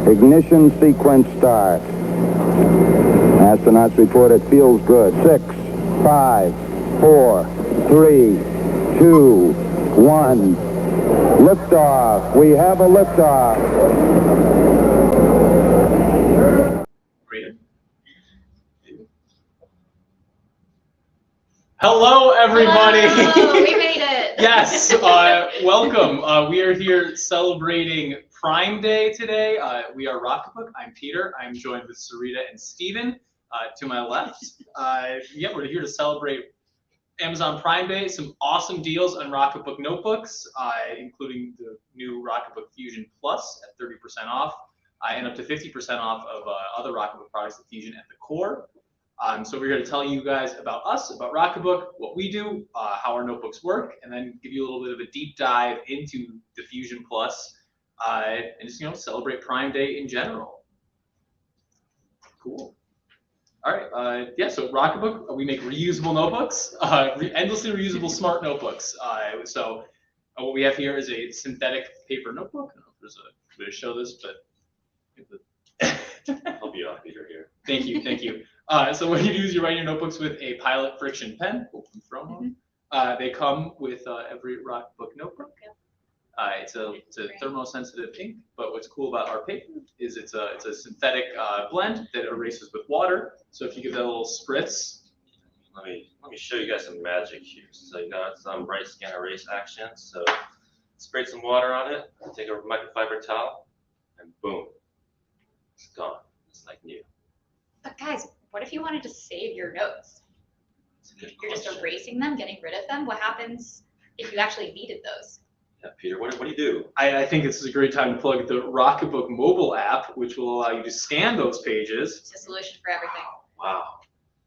Ignition sequence start. Astronauts report it feels good. 6, 5, 4, 3, 2, 1. Liftoff. We have a liftoff. Hello, everybody. Hello, we made it. Yes, welcome. We are here celebrating Prime Day today. We are Rocketbook. I'm Peter. I'm joined with Sarita and Steven to my left. Yeah, we're here to celebrate Amazon Prime Day. Some awesome deals on Rocketbook notebooks, including the new Rocketbook Fusion Plus at 30% off, and up to 50% off of other Rocketbook products, the Fusion and the Core. So we're here to tell you guys about us, about Rocketbook, what we do, how our notebooks work, and then give you a little bit of a deep dive into the Fusion Plus, and just celebrate Prime Day in general. Cool. All right. Yeah. So Rocketbook, we make reusable notebooks, endlessly reusable smart notebooks. So what we have here is a synthetic paper notebook. I don't know if there's a way to show this, but I'll be off Peter here. Thank you. Thank you. So what you do is you write your notebooks with a Pilot friction pen. They come with every Rocketbook notebook. It's a thermosensitive ink, but what's cool about our paper is it's a synthetic blend that erases with water. So if you give that a little spritz. Let me show you guys some magic here. So you got some bright scan erase action. So spray some water on it, take a microfiber towel, and boom, it's gone. It's like new. But guys, what if you wanted to save your notes? You're just erasing them, getting rid of them. What happens if you actually needed those? Yeah, Peter, what do you do? I think this is a great time to plug the Rocketbook mobile app, which will allow you to scan those pages. It's a solution for everything. Wow.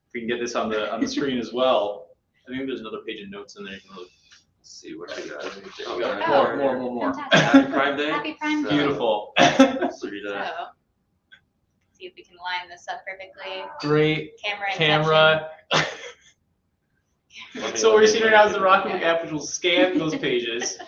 If we can get this on the screen as well. I think there's another page of notes in there. You can look. Let's see what I got. More. Fantastic. Happy Prime Day. Happy Prime Day. Beautiful. Sarita. So, see if we can line this up perfectly. Great. Camera. So what you're seeing right now is the Rocketbook app, which will scan those pages.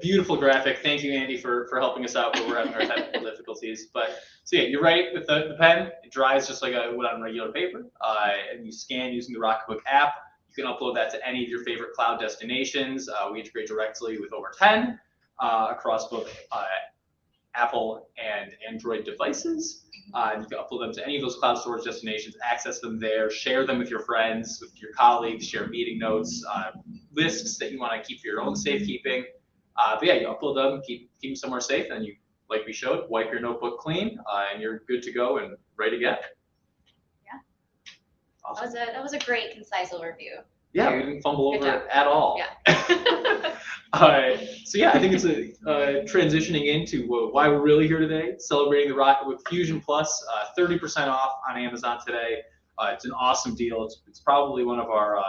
Beautiful graphic. Thank you, Andy, for helping us out when we're having our technical difficulties. But so yeah, you write with the pen. It dries just like I would on regular paper, and you scan using the Rocketbook app. You can upload that to any of your favorite cloud destinations. We integrate directly with over 10 across both Apple and Android devices. And you can upload them to any of those cloud storage destinations, access them there, share them with your friends, with your colleagues, share meeting notes, lists that you want to keep for your own safekeeping. But yeah, you upload them, keep them somewhere safe, and you, like we showed, wipe your notebook clean, and you're good to go and ready to get. Yeah. Awesome. That was a great, concise overview. Yeah, we didn't fumble over it at all. Yeah. So yeah, I think it's transitioning into why we're really here today, celebrating the Rocketbook Fusion Plus, 30% off on Amazon today. It's an awesome deal. It's probably one of our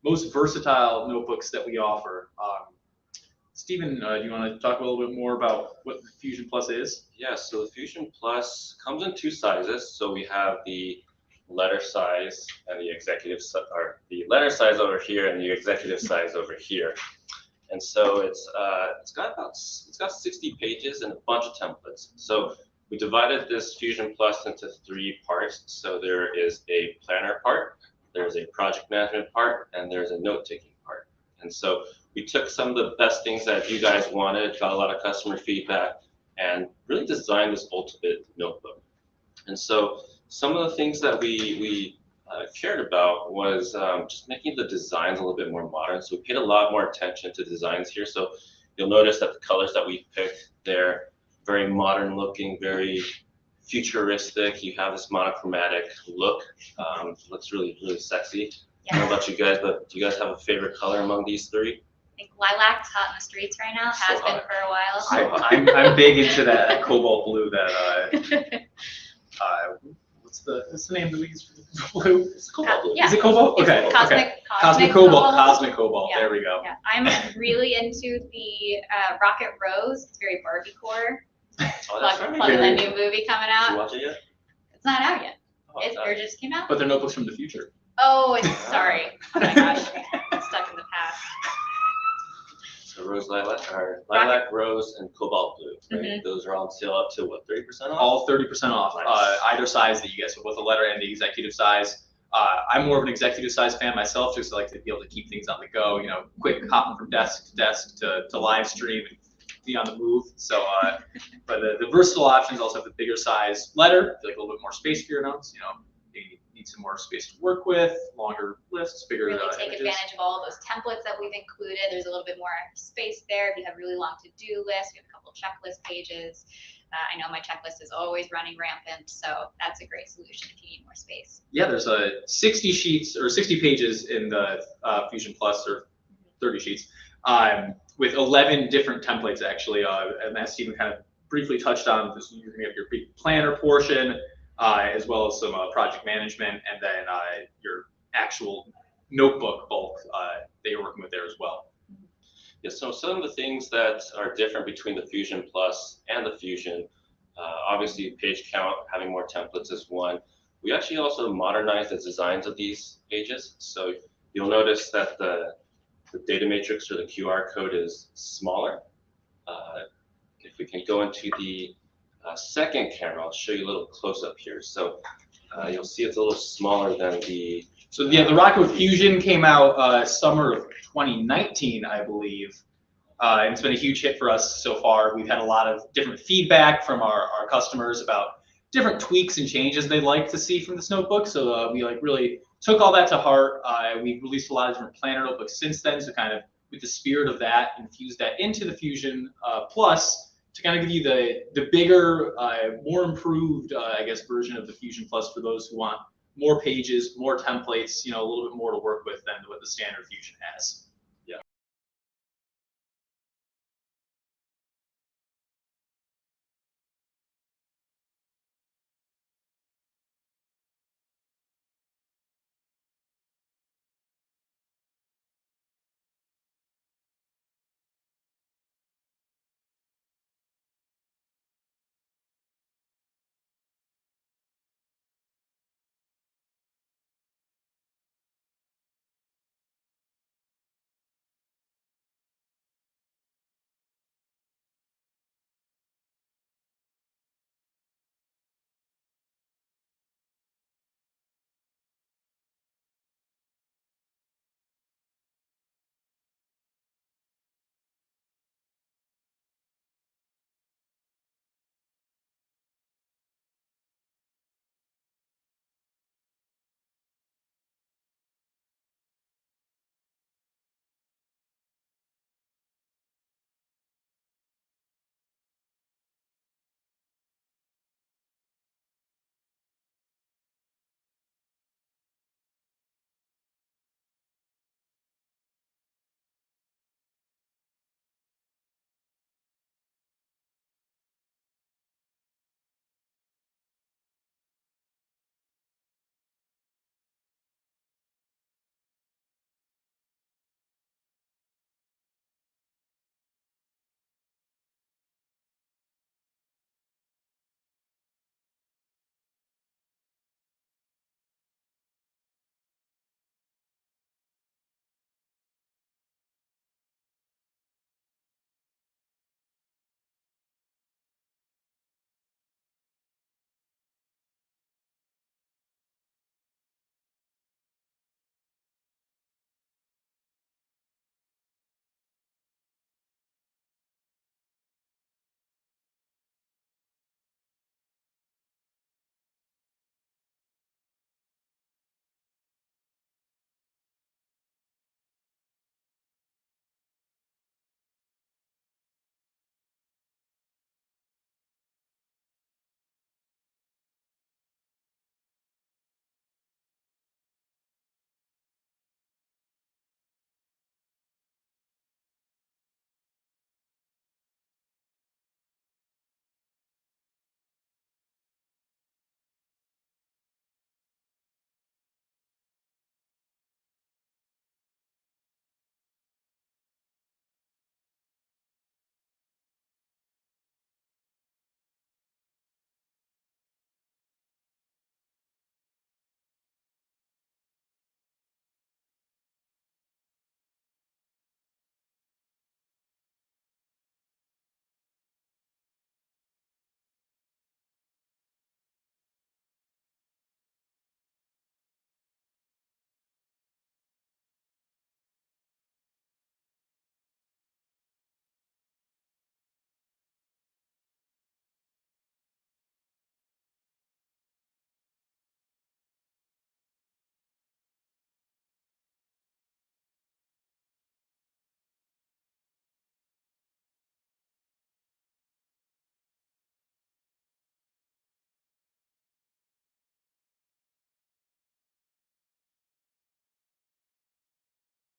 most versatile notebooks that we offer. Steven, do you want to talk a little bit more about what the Fusion Plus is? Yeah, so the Fusion Plus comes in two sizes. So we have the letter size and the executive or the letter size over here and the executive size over here. And so it's got 60 pages and a bunch of templates. So we divided this Fusion Plus into 3 parts. So there is a planner part, there's a project management part, and there's a note-taking part. And so we took some of the best things that you guys wanted, got a lot of customer feedback, and really designed this ultimate notebook. And so some of the things that we cared about was just making the designs a little bit more modern. So we paid a lot more attention to designs here. So you'll notice that the colors that we picked, they're very modern looking, very futuristic. You have this monochromatic look. Looks really, really sexy. Yeah. I don't know about you guys, but do you guys have a favorite color among these 3? I think lilac's hot in the streets right now. Has been for a while. I'm big into that cobalt blue that what's the name that we use for the blue? It's cobalt blue. Yeah. Is it cobalt? Okay. Cosmic cobalt. Cosmic cobalt. Yeah. There we go. Yeah. I'm really into the Rocket Rose. It's very Barbie core. Oh, that's Plug right. in the new movie coming Did you out. watch it yet? It's not out yet. Oh, It just came out. But they're notebooks from the future. Oh, sorry. Oh my gosh. I'm stuck in the past. So rose lilac, or lilac, rose, and cobalt blue, right? Those are on sale up to what, 30% off? All 30% off, Nice. either size that you get, so both the letter and the executive size. I'm more of an executive size fan myself, just like to be able to keep things on the go, you know, quick hopping from desk to desk to live stream and be on the move. So, but the versatile options also have the bigger size letter, like a little bit more space for your notes. You know, you need some more space to work with, longer lists, bigger Really take images. advantage of all of those templates that we've included. There's a little bit more space there. If you have really long to-do lists, we have a couple checklist pages. I know my checklist is always running rampant, so that's a great solution if you need more space. Yeah, there's 60 sheets or 60 pages in the Fusion Plus, or 30 sheets, with 11 different templates actually. And as Stephen kind of briefly touched on, this, you're going to have your big planner portion, as well as some project management, and then your actual notebook bulk that you're working with there as well. Yeah, so some of the things that are different between the Fusion Plus and the Fusion, obviously page count, having more templates is one. We actually also modernized the designs of these pages. So you'll notice that the data matrix or the QR code is smaller. If we can go into the second camera, I'll show you a little close up here. So you'll see it's a little smaller than the. So yeah, the Rocketbook Fusion came out summer of 2019, I believe. And it's been a huge hit for us so far. We've had a lot of different feedback from our customers about different tweaks and changes they'd like to see from this notebook. So we like really took all that to heart. We've released a lot of different planner notebooks since then, so kind of with the spirit of that, infuse that into the Fusion Plus to kind of give you the bigger, more improved, I guess, version of the Fusion Plus for those who want more pages, more templates, you know, a little bit more to work with than what the standard Fusion has.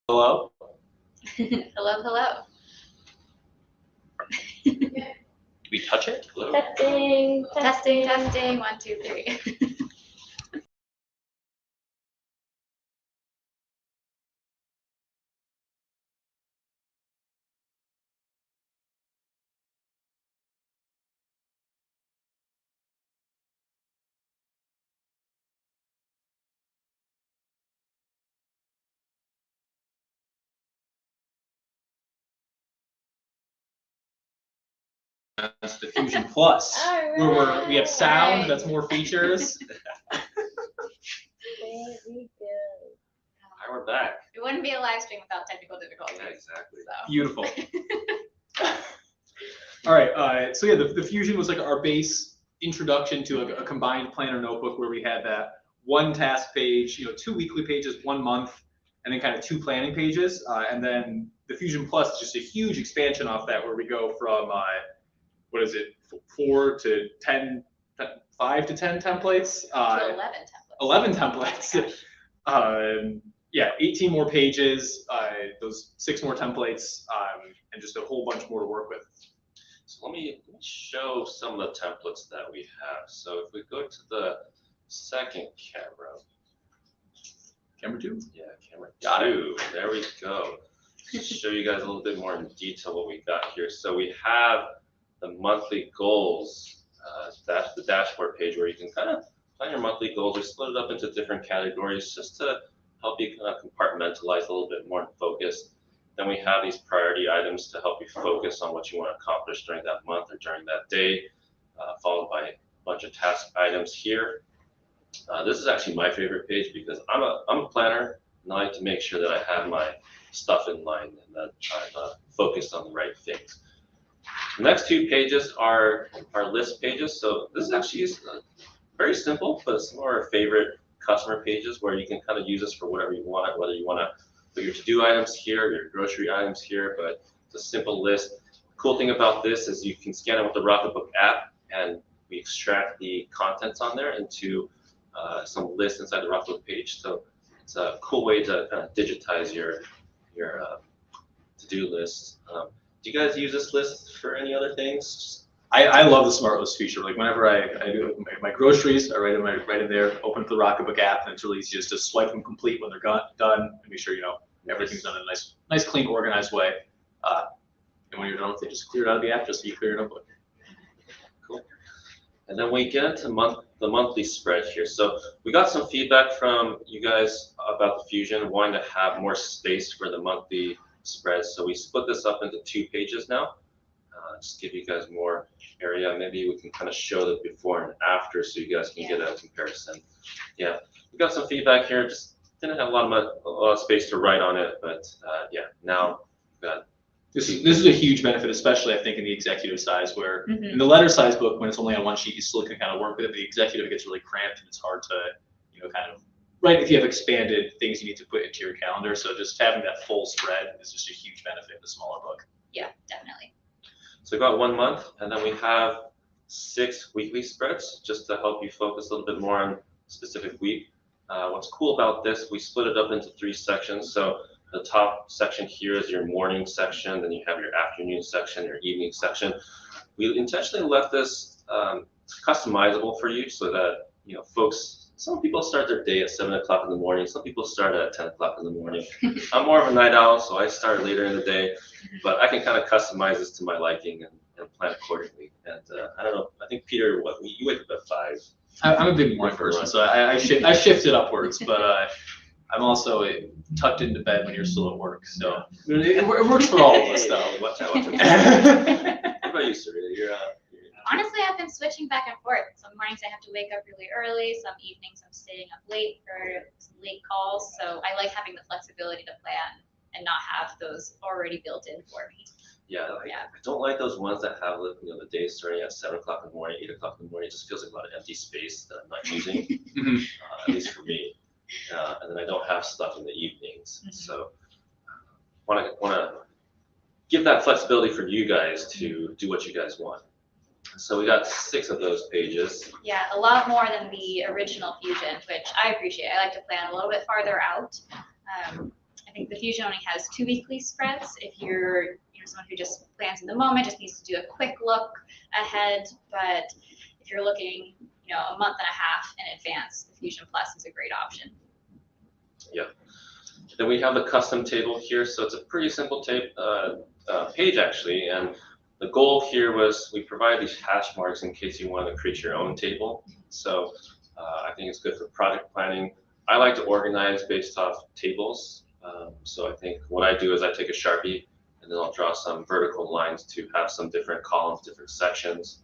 Hello? Hello, hello. Do we touch it? Hello? Testing. Testing, testing, 1, 2, 3. That's the Fusion Plus, where we have sound that's more features. Very good. Hi, we're back. It wouldn't be a live stream without technical difficulties. Yeah, exactly. So. Beautiful. All right, so yeah, the Fusion was like our base introduction to a combined planner notebook where we had that one task page, 2 weekly pages, 1 month, and then kind of 2 planning pages. And then the Fusion Plus is just a huge expansion off that where we go from, 4 to 10, 5 to 10 templates. To 11 templates. 11 templates. Yeah, 18 more pages, those 6 more templates, and just a whole bunch more to work with. So let me show some of the templates that we have. So if we go to the second camera. Camera 2? Yeah, camera Got it. 2. There we go. Just show you guys a little bit more in detail what we got here. So we have the monthly goals. That's the dashboard page where you can kind of plan your monthly goals. We split it up into different categories just to help you kind of compartmentalize a little bit more and focus. Then we have these priority items to help you focus on what you want to accomplish during that month or during that day, followed by a bunch of task items here. This is actually my favorite page because I'm a planner and I like to make sure that I have my stuff in line and that I'm focused on the right things. The next 2 pages are our list pages. So this is actually very simple, but it's some of our favorite customer pages where you can kind of use this for whatever you want, whether you want to put your to-do items here, your grocery items here, but it's a simple list. Cool thing about this is you can scan it with the Rocketbook app and we extract the contents on there into some lists inside the Rocketbook page. So it's a cool way to kind of digitize your to-do list. Do you guys use this list for any other things? I love the smart list feature. Like whenever I do my groceries, I write in there, open up the Rocketbook app, and it's really easy just to swipe them complete when they're done, and make sure everything's done in a nice, clean, organized way. And when you're done with it, just clear it out of the app, just so you clear it up with. Cool. And then we get into the monthly spread here. So we got some feedback from you guys about the Fusion, wanting to have more space for the monthly spread. So we split this up into 2 pages now. Just give you guys more area. Maybe we can kind of show the before and after so you guys can get a comparison. Yeah, we got some feedback here. Just didn't have a lot of space to write on it, but yeah, now we've got. This is a huge benefit, especially I think in the executive size, where in the letter size book, when it's only on 1 sheet, you still can kind of work with it. The executive, it gets really cramped and it's hard to, kind of write if you have expanded things you need to put into your calendar. So just having that full spread is just a huge benefit in the smaller book. Yeah, definitely. So we got 1 month, and then we have 6 weekly spreads just to help you focus a little bit more on a specific week. What's cool about this, we split it up into 3 sections. So the top section here is your morning section, then you have your afternoon section, your evening section. We intentionally left this customizable for you so that folks. Some people start their day at 7 o'clock in the morning. Some people start at 10 o'clock in the morning. I'm more of a night owl, so I start later in the day. But I can kind of customize this to my liking and plan accordingly. And I don't know. I think Peter, you wake up at 5. I'm a big morning person, so I shifted upwards. But I'm also tucked into bed when you're still at work. So it works for all of us, though. Watch out. What about you, Sarita? Honestly, I've been switching back and forth. Some mornings I have to wake up really early. Some evenings I'm staying up late for some late calls. So I like having the flexibility to plan and not have those already built in for me. Yeah, I don't like those ones that have the day starting at 7 o'clock in the morning, 8 o'clock in the morning. It just feels like a lot of empty space that I'm not using, at least for me. And then I don't have stuff in the evenings. So want to give that flexibility for you guys to do what you guys want. So we got 6 of those pages. Yeah, a lot more than the original Fusion, which I appreciate. I like to plan a little bit farther out. I think the Fusion only has 2 weekly spreads. If you're someone who just plans in the moment, just needs to do a quick look ahead. But if you're looking, a month and a half in advance, the Fusion Plus is a great option. Yeah. Then we have the custom table here. So it's a pretty simple page actually. And the goal here was we provide these hash marks in case you want to create your own table. So I think it's good for project planning. I like to organize based off tables. So I think what I do is I take a Sharpie and then I'll draw some vertical lines to have some different columns, different sections.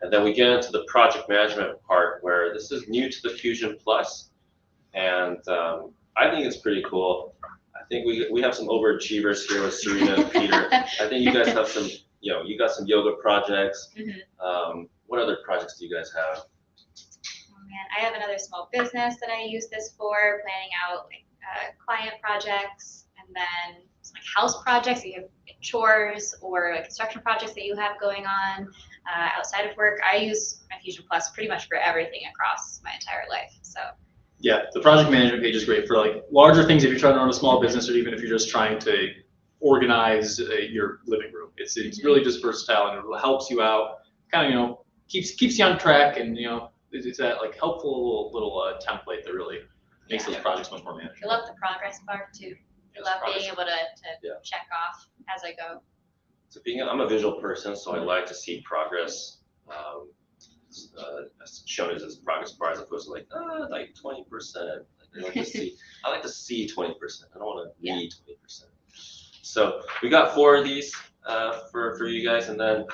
And then we get into the project management part where this is new to the Fusion Plus. And I think it's pretty cool. I think we have some overachievers here with Serena and Peter. I think you guys have some, you got some yoga projects. Mm-hmm. What other projects do you guys have? Oh man, I have another small business that I use this for, planning out client projects, and then some house projects. You have chores or construction projects that you have going on outside of work. I use my Fusion Plus pretty much for everything across my entire life. So. Yeah, the project management page is great for larger things if you're trying to run a small business, or even if you're just trying to organize your living room. It's really just versatile, and it helps you out. Kind of keeps you on track, and it's that helpful little template that really makes those projects much more manageable. I love the progress bar too. I love being able to check off as I go. So I'm a visual person, so I like to see progress shown as progress bar as opposed to 20%. I like to see 20%. I don't want to need 20%. So we got 4 of these for you guys, and then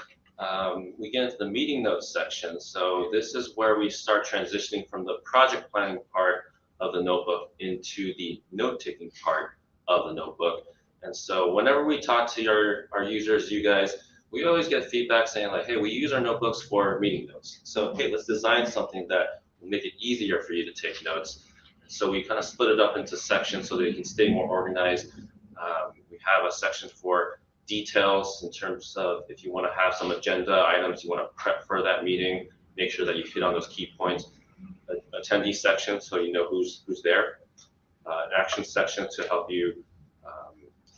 we get into the meeting notes section. So this is where we start transitioning from the project planning part of the notebook into the note-taking part of the notebook. And so whenever we talk to our users, you guys, we always get feedback saying hey, we use our notebooks for meeting notes. So hey, let's design something that will make it easier for you to take notes. So we kind of split it up into sections so that you can stay more organized. We have a section for details in terms of if you want to have some agenda items you want to prep for that meeting, make sure that you hit on those key points. Attendee section so you know who's there. An action section to help you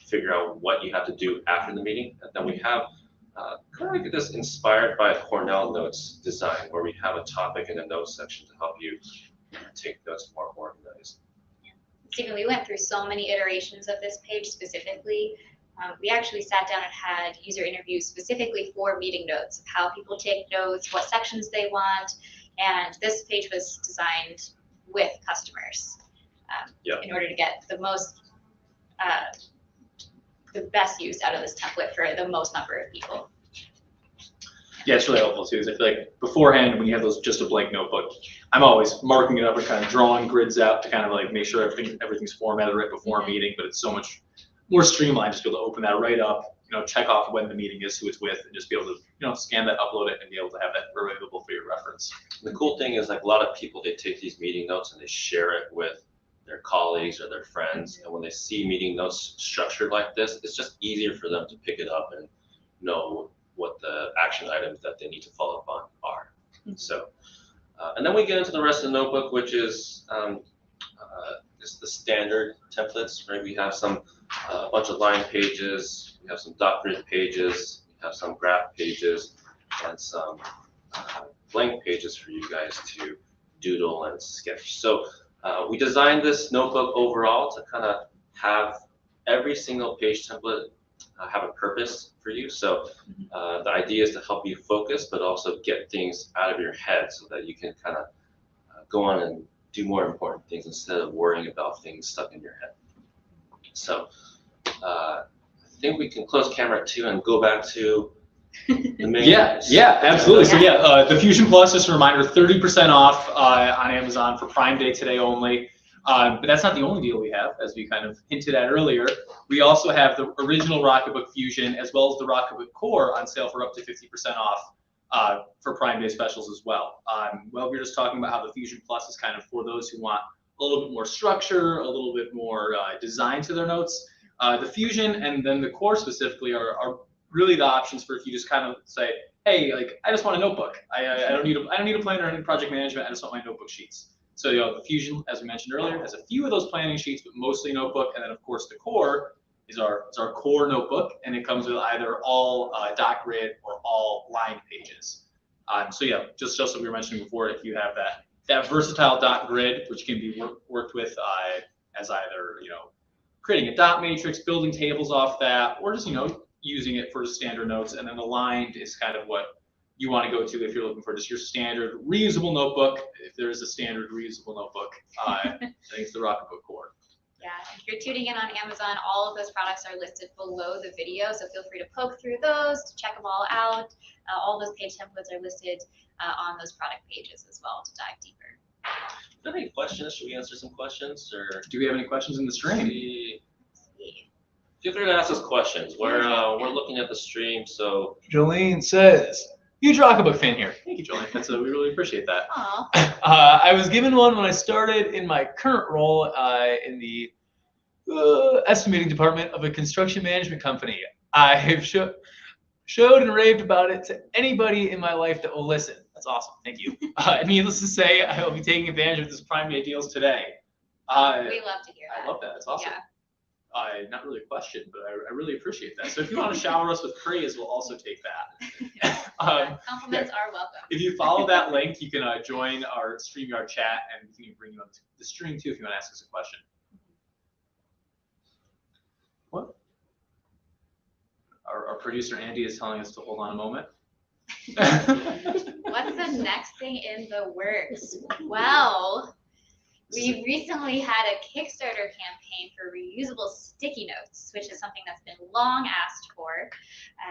figure out what you have to do after the meeting. And then we have kind of this inspired by Cornell Notes design, where we have a topic in the notes section to help you take notes more organized. Stephen, we went through so many iterations of this page specifically. We actually sat down and had user interviews specifically for meeting notes, of how people take notes, what sections they want, and this page was designed with customers in order to get the best use out of this template for the most number of people. Yeah, it's really helpful too. I feel like beforehand, when you have just a blank notebook, I'm always marking it up and kind of drawing grids out to kind of make sure everything's formatted right before a meeting. But it's so much more streamlined just to be able to open that right up, check off when the meeting is, who it's with, and just be able to scan that, upload it, and be able to have that available for your reference. The cool thing is a lot of people, they take these meeting notes and they share it with their colleagues or their friends, and when they see meeting notes structured like this, it's just easier for them to pick it up and know what the action items that they need to follow up on are. So, and then we get into the rest of the notebook, which is just the standard templates, right? We have a bunch of line pages, we have some dot grid pages, we have some graph pages, and some blank pages for you guys to doodle and sketch. So we designed this notebook overall to kind of have every single page template have a purpose for you. So the idea is to help you focus, but also get things out of your head so that you can kind of go on and do more important things instead of worrying about things stuck in your head. So I think we can close camera 2 and go back to the main. Yeah, absolutely. So the Fusion Plus, just a reminder, 30% off on Amazon for Prime Day today only. But that's not the only deal we have, as we kind of hinted at earlier. We also have the original Rocketbook Fusion as well as the Rocketbook Core on sale for up to 50% off for Prime Day specials as well. Well, we were just talking about how the Fusion Plus is kind of for those who want a little bit more structure, a little bit more design to their notes. The Fusion and then the Core specifically are really the options for if you just kind of say, hey, I just want a notebook. I don't need a planner or any project management. I just want my notebook sheets. So the Fusion, as we mentioned earlier, has a few of those planning sheets, but mostly notebook. And then of course the core is our core notebook, and it comes with either all dot grid or all line pages. So just like we were mentioning before, if you have that versatile dot grid, which can be worked with as either creating a dot matrix, building tables off that, or just using it for standard notes, and then the lined is kind of what you want to go to if you're looking for just your standard reusable notebook. If there is a standard reusable notebook, I think it's the Rocketbook core. Yeah, if you're tuning in on Amazon, all of those products are listed below the video, so feel free to poke through those, to check them all out. All those page templates are listed on those product pages as well to dive deeper. Do you have any questions? Should we answer some questions, or Do we have any questions in the stream? feel free to ask us questions. We're looking at the stream, so Jolene says, huge Rocketbook fan here. Thank you, Jolene. We really appreciate that. Aw. I was given one when I started in my current role in the estimating department of a construction management company. I have showed and raved about it to anybody in my life that will listen. That's awesome. Thank you. Needless to say, I will be taking advantage of this Prime Day deals today. We love to hear that. I love that. That's awesome. Yeah. Not really a question, but I really appreciate that. So if you want to shower us with praise, we'll also take that. Compliments are welcome. If you follow that link, you can join our StreamYard chat, and we can bring you on the stream too if you want to ask us a question. What? Our producer Andy is telling us to hold on a moment. What's the next thing in the works? Well, we recently had a Kickstarter campaign for reusable sticky notes, which is something that's been long asked for.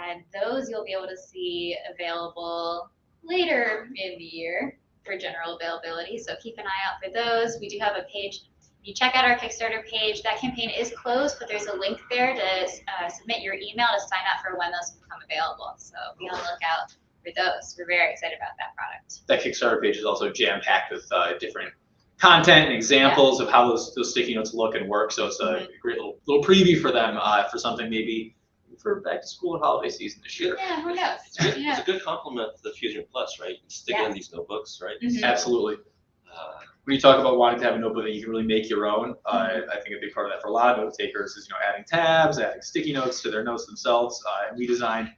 And those you'll be able to see available later in the year for general availability. So keep an eye out for those. We do have a page. You check out our Kickstarter page. That campaign is closed, but there's a link there to submit your email to sign up for when those become available. So be on the lookout for those. We're very excited about that product. That Kickstarter page is also jam-packed with different content and examples of how those sticky notes look and work. So it's a great little preview for them for something maybe for back to school or holiday season this year. Yeah, who knows? it's a good compliment to the Fusion Plus, right? You can stick it in these notebooks, right? Absolutely. When you talk about wanting to have a notebook that you can really make your own, I think a big part of that for a lot of note takers is adding tabs, adding sticky notes to their notes themselves. And we designed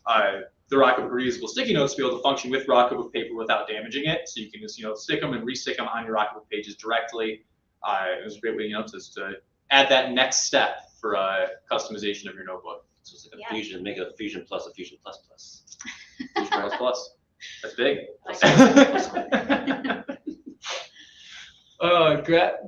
the Rocketbook reusable sticky notes to be able to function with Rocketbook paper without damaging it. So you can just stick them and re-stick them on your Rocketbook pages directly. It was a great way to add that next step for customization of your notebook. So it's like a Fusion, make it a Fusion Plus, a Fusion Plus Plus. Fusion Plus Plus. That's big.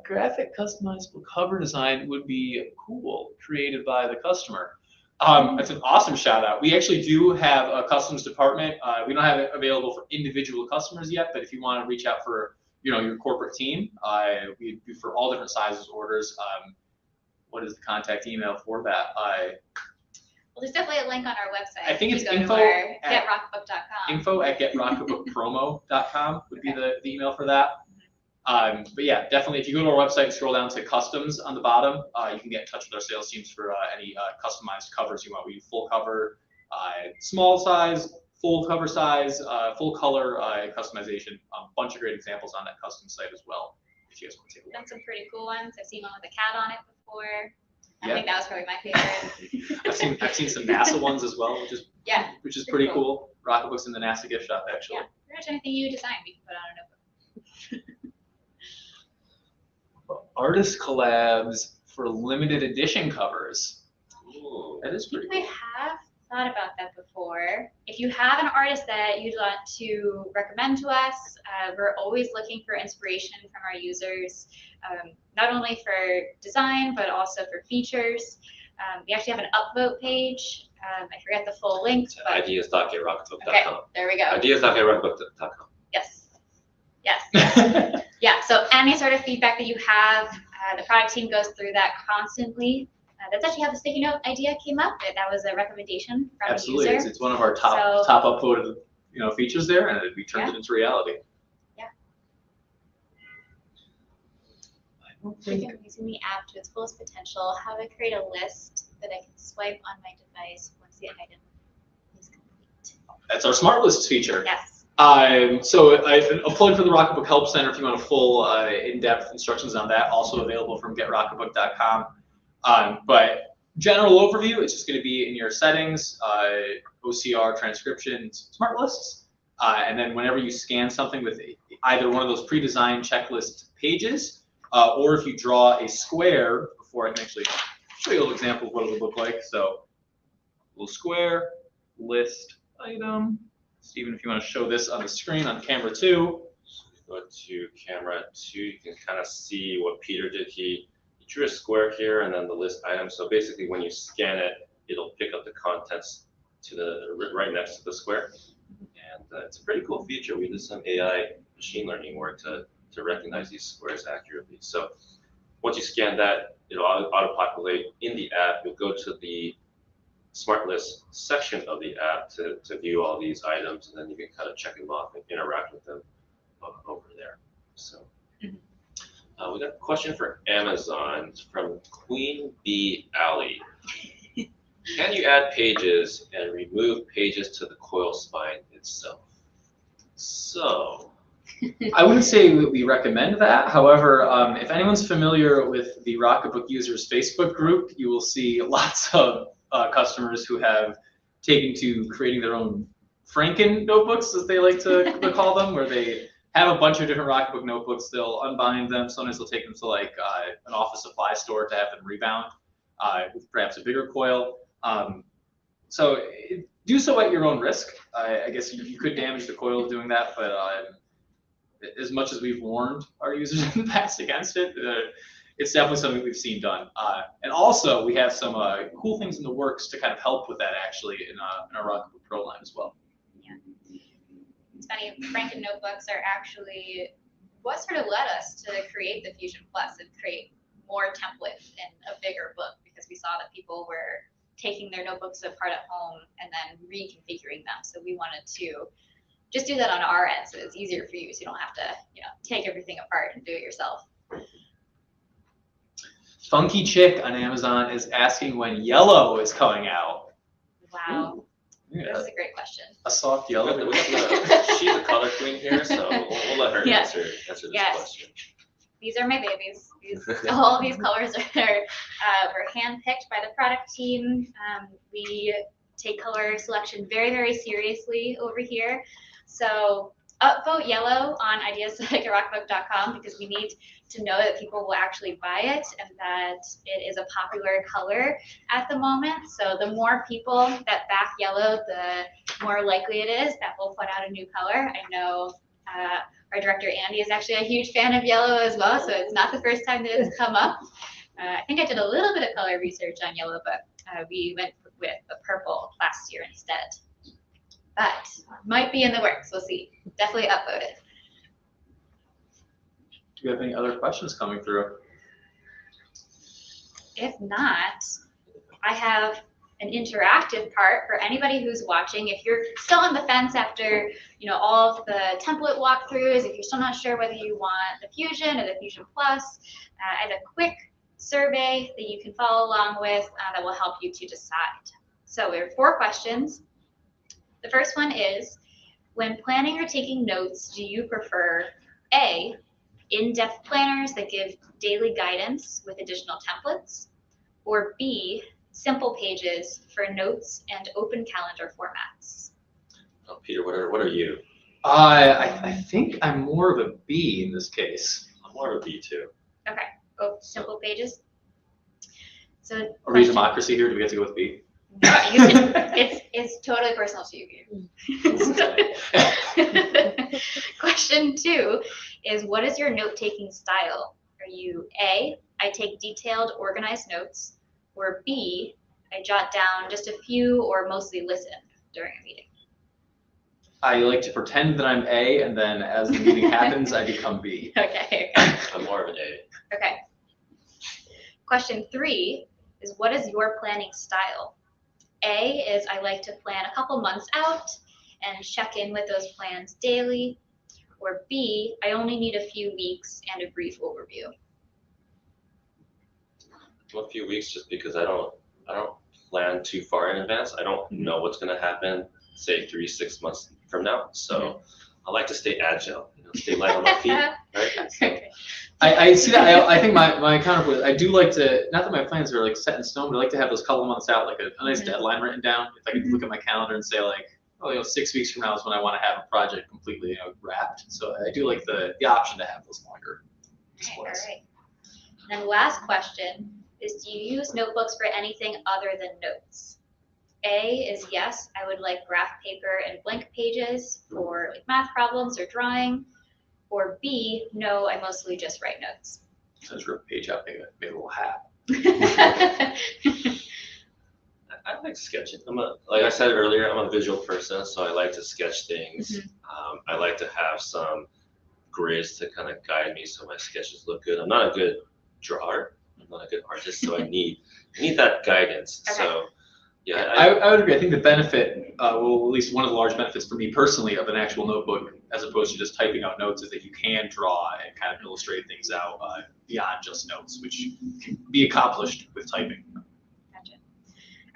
Graphic customizable cover design would be cool, created by the customer. That's an awesome shout out. We actually do have a customs department. We don't have it available for individual customers yet, but if you want to reach out for your corporate team, we do for all different sizes orders. What is the contact email for that? Well, there's definitely a link on our website. I think it's info@getrocketbook.com. info@getrocketbookpromo.com would be the email for that. But yeah, definitely, if you go to our website and scroll down to customs on the bottom, you can get in touch with our sales teams for any customized covers you want. We do full cover, small size, full cover size, full color customization. A bunch of great examples on that custom site as well. If you guys want to take a look. Done some pretty cool ones. I've seen one with a cat on it before. I think that was probably my favorite. I've seen some NASA ones as well, which is pretty cool. Rocketbook's in the NASA gift shop actually. Yeah, pretty much anything you design, we can put on a notebook. Artist collabs for limited edition covers. Ooh, that is pretty cool. I have thought about that before. If you have an artist that you'd want to recommend to us, we're always looking for inspiration from our users, not only for design, but also for features. We actually have an upvote page. I forget the full link. Ideas.getrocketbook.com. Okay, there we go. Ideas.getrocketbook.com. Yes. Yeah, so any sort of feedback that you have, the product team goes through that constantly. That's actually how the sticky note idea came up. That was a recommendation from a user. Absolutely, it's one of our top upvoted features there, and we turned it into reality. Yeah. Using the app to its fullest potential, how to create a list that I can swipe on my device once the item is complete. That's our smart list feature. Yes. So a plug for the Rocketbook Help Center if you want a full in-depth instructions on that, also available from GetRocketbook.com. But general overview, it's just going to be in your settings, OCR, transcription, smart lists. And then whenever you scan something with either one of those pre-designed checklist pages, or if you draw a square, before I can actually show you a little example of what it would look like. So little square, list, item. Steven, if you want to show this on the screen on camera 2. Go to camera 2, you can kind of see what Peter did. He drew a square here and then the list item. So basically when you scan it, it'll pick up the contents to the right next to the square. And it's a pretty cool feature. We did some AI machine learning work to recognize these squares accurately. So once you scan that, it'll auto-populate in the app. You'll go to the Smart List section of the app to view all these items, and then you can kind of check them off and interact with them over there. So we got a question for Amazon from Queen Bee Alley. Can you add pages and remove pages to the coil spine itself? So I wouldn't say that we recommend that. However, if anyone's familiar with the Rocketbook users Facebook group, you will see lots of customers who have taken to creating their own Franken notebooks, as they like to call them, where they have a bunch of different Rocketbook notebooks. They'll unbind them. Sometimes they'll take them to like an office supply store to have them rebound with perhaps a bigger coil. So do so at your own risk. I guess you could damage the coil doing that, but as much as we've warned our users in the past against it, it's definitely something we've seen done. And also, we have some cool things in the works to kind of help with that actually in our Rocketbook Pro line as well. Yeah. It's funny, Franken notebooks are actually what sort of led us to create the Fusion Plus and create more templates in a bigger book, because we saw that people were taking their notebooks apart at home and then reconfiguring them. So we wanted to just do that on our end so it's easier for you, so you don't have to, take everything apart and do it yourself. Funky Chick on Amazon is asking when yellow is coming out. Wow. Yeah. This is a great question. A soft yellow. She's a color queen here, so we'll let her answer this question. These are my babies. All of these colors were handpicked by the product team. We take color selection very, very seriously over here. So upvote yellow on ideas@rocketbook.com, because we need to know that people will actually buy it and that it is a popular color at the moment. So the more people that back yellow, the more likely it is that we'll put out a new color. I know our director Andy is actually a huge fan of yellow as well, so it's not the first time that it's come up. I think I did a little bit of color research on yellow, but we went with the purple last year instead. But might be in the works. We'll see. Definitely upvote it. Do you have any other questions coming through? If not, I have an interactive part for anybody who's watching. If you're still on the fence after all of the template walkthroughs, if you're still not sure whether you want the Fusion or the Fusion Plus, I have a quick survey that you can follow along with that will help you to decide. So there are 4 questions. The first one is, when planning or taking notes, do you prefer A, in-depth planners that give daily guidance with additional templates, or B, simple pages for notes and open calendar formats? Oh, Peter, what are you? I think I'm more of a B in this case. I'm more of a B too. Okay, simple pages. So Are we democracy here? Do we have to go with B? No, you can, it's totally personal to you. Question 2 is, what is your note-taking style? Are you A, I take detailed, organized notes, or B, I jot down just a few or mostly listen during a meeting? I like to pretend that I'm A, and then as the meeting happens, I become B. Okay. I'm more of an A. Okay. Question 3 is, what is your planning style? A is, I like to plan a couple months out and check in with those plans daily. Or B, I only need a few weeks and a brief overview. A few weeks, just because I don't plan too far in advance. I don't know what's going to happen, say 3-6 months from now. So I like to stay agile, stay light on my feet, right? So, I see that. I think my counterpoint, I do like to, not that my plans are like set in stone, but I like to have those couple months out, like a nice deadline written down. If I could look at my calendar and say like, oh, 6 weeks from now is when I want to have a project completely, wrapped. So I do like the option to have those longer displays. All right. And then last question is, do you use notebooks for anything other than notes? A is yes, I would like graph paper and blank pages for like math problems or drawing. Or B, no, I mostly just write notes. So just rip a page out, make a little hat. I like sketching. Like I said earlier, I'm a visual person, so I like to sketch things. I like to have some grids to kind of guide me so my sketches look good. I'm not a good drawer. I'm not a good artist, so I need that guidance. Okay. So yeah, I would agree. I think the benefit, well, at least one of the large benefits for me personally of an actual notebook, as opposed to just typing out notes, is that you can draw and kind of illustrate things out beyond just notes, which can be accomplished with typing. Gotcha.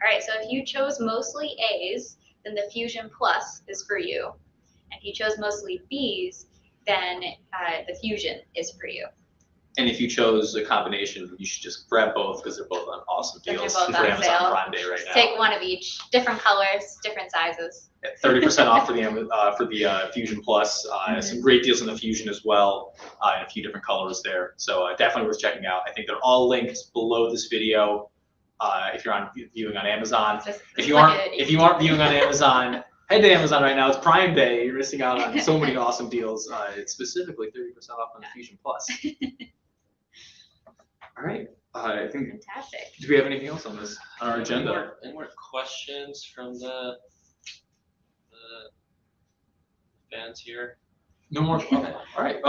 All right, so if you chose mostly A's, then the Fusion Plus is for you. And if you chose mostly B's, then the Fusion is for you. And if you chose a combination, you should just grab both because they're both on awesome They're deals both for on Amazon sale. Prime Day right now. Take one of each, different colors, different sizes. 30% off for the Fusion Plus. Some great deals on the Fusion as well, and a few different colors there. So definitely worth checking out. I think they're all linked below this video. If you're viewing on Amazon, if you aren't viewing on Amazon, head to Amazon right now. It's Prime Day. You're missing out on so many awesome deals. It's specifically 30% off on the Fusion Plus. All right. I think. Fantastic. Do we have anything else on our agenda? Any more questions from the fans here? No more. Okay. All right.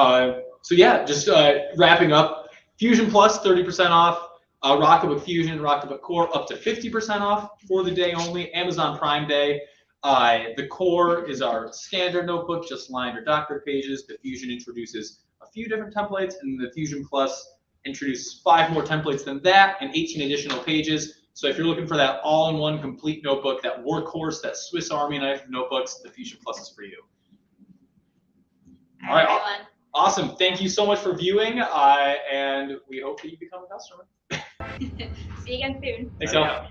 So yeah, just wrapping up. Fusion Plus 30% off. Rocketbook Fusion, Rocketbook Core up to 50% off for the day only. Amazon Prime Day. The Core is our standard notebook, just lined or doctored pages. The Fusion introduces a few different templates, and the Fusion Plus introduces 5 more templates than that and 18 additional pages. So if you're looking for that all-in-one complete notebook, that workhorse, that Swiss Army knife of notebooks, the Fusion Plus is for you. All right, everyone. Awesome. Thank you so much for viewing, and we hope that you become a customer. See you again soon. Thanks, Al.